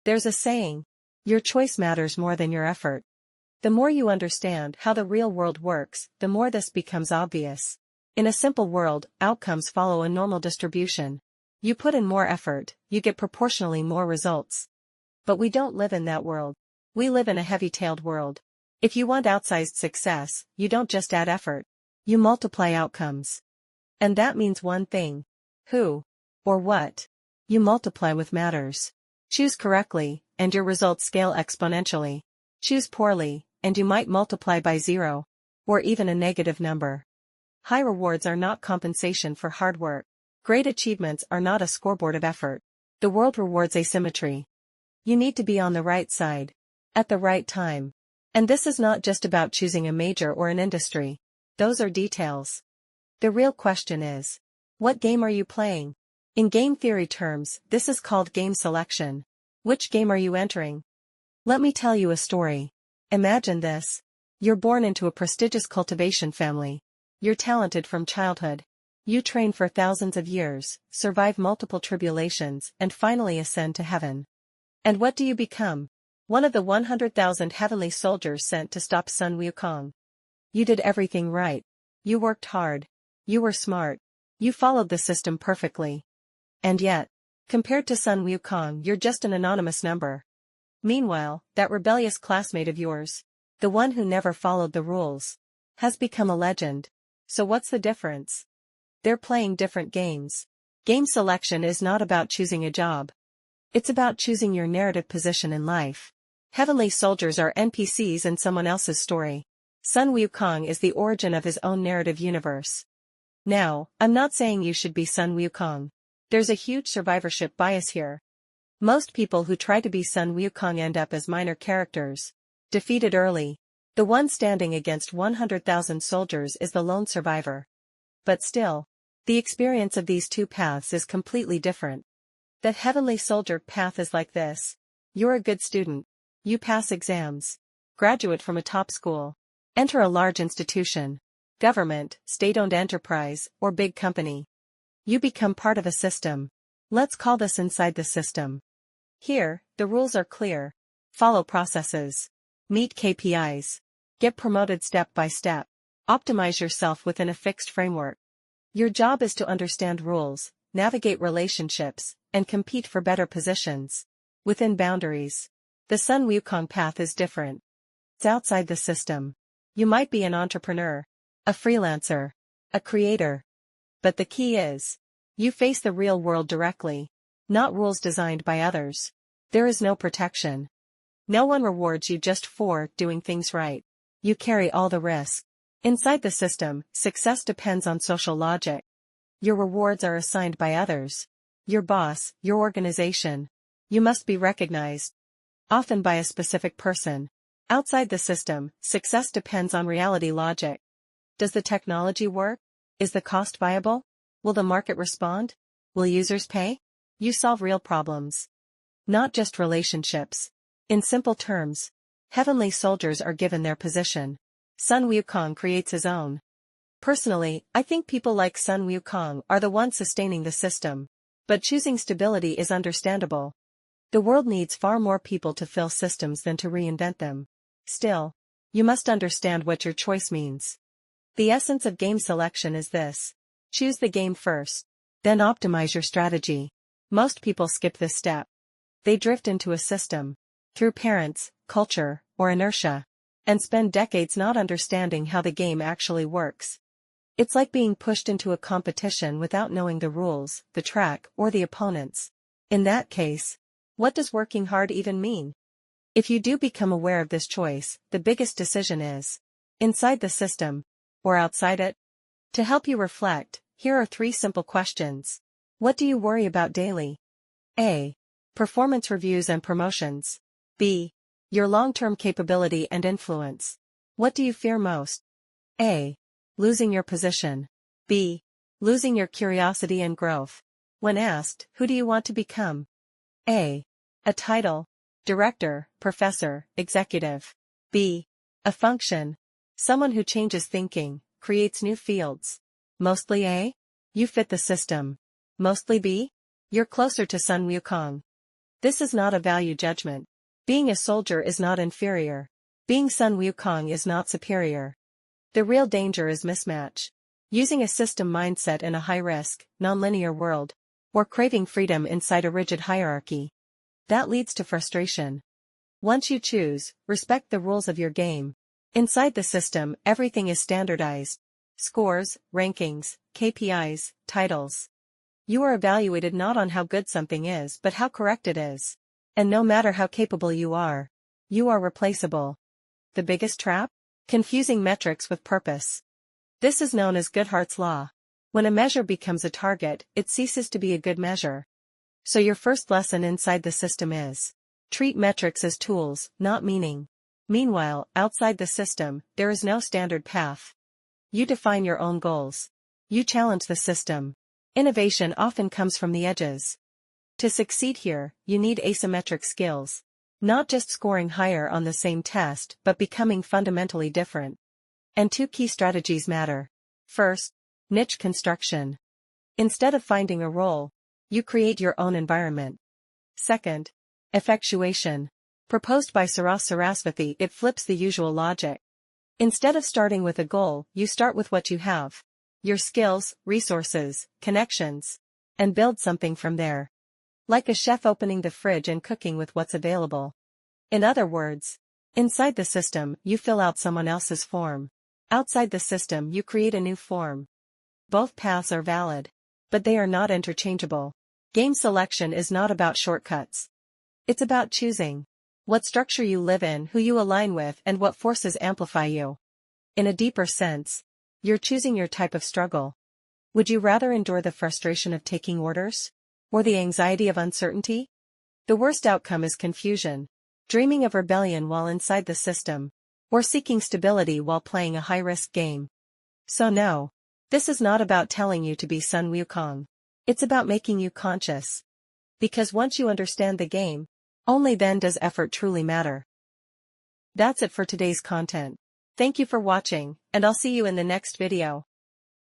There's a saying, your choice matters more than your effort. The more you understand how the real world works, the more this becomes obvious. In a simple world, outcomes follow a normal distribution. You put in more effort, you get proportionally more results. But we don't live in that world. We live in a heavy-tailed world. If you want outsized success, you don't just add effort. You multiply outcomes. And that means one thing. Who or what you multiply with matters. Choose correctly, and your results scale exponentially. Choose poorly, and you might multiply by 0. Or even a negative number. High rewards are not compensation for hard work. Great achievements are not a scoreboard of effort. The world rewards asymmetry. You need to be on the right side. At the right time. And this is not just about choosing a major or an industry. Those are details. The real question is, what game are you playing? In game theory terms, this is called game selection. Which game are you entering? Let me tell you a story. Imagine this. You're born into a prestigious cultivation family. You're talented from childhood. You train for thousands of years, survive multiple tribulations, and finally ascend to heaven. And what do you become? One of the 100,000 heavenly soldiers sent to stop Sun Wukong. You did everything right. You worked hard. You were smart. You followed the system perfectly. And yet, compared to Sun Wukong, you're just an anonymous number. Meanwhile, that rebellious classmate of yours, the one who never followed the rules, has become a legend. So what's the difference? They're playing different games. Game selection is not about choosing a job. It's about choosing your narrative position in life. Heavenly soldiers are NPCs in someone else's story. Sun Wukong is the origin of his own narrative universe. Now, I'm not saying you should be Sun Wukong. There's a huge survivorship bias here. Most people who try to be Sun Wukong end up as minor characters. Defeated early. The one standing against 100,000 soldiers is the lone survivor. But still, the experience of these two paths is completely different. The heavenly soldier path is like this. You're a good student. You pass exams. Graduate from a top school. Enter a large institution. Government, state-owned enterprise, or big company. You become part of a system. Let's call this inside the system. Here, the rules are clear. Follow processes. Meet KPIs. Get promoted step by step. Optimize yourself within a fixed framework. Your job is to understand rules, navigate relationships, and compete for better positions. Within boundaries. The Sun Wukong path is different. It's outside the system. You might be an entrepreneur, a freelancer, a creator. But the key is, you face the real world directly, not rules designed by others. There is no protection. No one rewards you just for doing things right. You carry all the risk. Inside the system, success depends on social logic. Your rewards are assigned by others. Your boss, your organization. You must be recognized. Often by a specific person. Outside the system, success depends on reality logic. Does the technology work? Is the cost viable? Will the market respond? Will users pay? You solve real problems. Not just relationships. In simple terms, heavenly soldiers are given their position. Sun Wukong creates his own. Personally, I think people like Sun Wukong are the ones sustaining the system. But choosing stability is understandable. The world needs far more people to fill systems than to reinvent them. Still, you must understand what your choice means. The essence of game selection is this. Choose the game first. Then optimize your strategy. Most people skip this step. They drift into a system. Through parents, culture, or inertia. And spend decades not understanding how the game actually works. It's like being pushed into a competition without knowing the rules, the track, or the opponents. In that case, what does working hard even mean? If you do become aware of this choice, the biggest decision is, inside the system, or outside it? To help you reflect, here are 3 simple questions. What do you worry about daily? A. Performance reviews and promotions. B. Your long-term capability and influence. What do you fear most? A. Losing your position. B. Losing your curiosity and growth. When asked, who do you want to become? A. A title. Director, professor, executive. B. A function. Someone who changes thinking, creates new fields. Mostly A. You fit the system. Mostly B. You're closer to Sun Wukong. This is not a value judgment. Being a soldier is not inferior. Being Sun Wukong is not superior. The real danger is mismatch. Using a system mindset in a high-risk, non-linear world, or craving freedom inside a rigid hierarchy. That leads to frustration. Once you choose, respect the rules of your game. Inside the system, everything is standardized. Scores, rankings, KPIs, titles. You are evaluated not on how good something is but how correct it is. And no matter how capable you are replaceable. The biggest trap? Confusing metrics with purpose. This is known as Goodhart's Law. When a measure becomes a target, it ceases to be a good measure. So your first lesson inside the system is: treat metrics as tools, not meaning. Meanwhile, outside the system, there is no standard path. You define your own goals. You challenge the system. Innovation often comes from the edges. To succeed here, you need asymmetric skills. Not just scoring higher on the same test but becoming fundamentally different. And two key strategies matter. First, niche construction. Instead of finding a role, you create your own environment. Second, effectuation. Proposed by Saraswati, it flips the usual logic. Instead of starting with a goal, you start with what you have. Your skills, resources, connections. And build something from there. Like a chef opening the fridge and cooking with what's available. In other words, inside the system, you fill out someone else's form. Outside the system, you create a new form. Both paths are valid. But they are not interchangeable. Game selection is not about shortcuts. It's about choosing what structure you live in, who you align with, and what forces amplify you. In a deeper sense, you're choosing your type of struggle. Would you rather endure the frustration of taking orders? Or the anxiety of uncertainty? The worst outcome is confusion, dreaming of rebellion while inside the system, or seeking stability while playing a high-risk game. So no, this is not about telling you to be Sun Wukong. It's about making you conscious. Because once you understand the game, only then does effort truly matter. That's it for today's content. Thank you for watching, and I'll see you in the next video.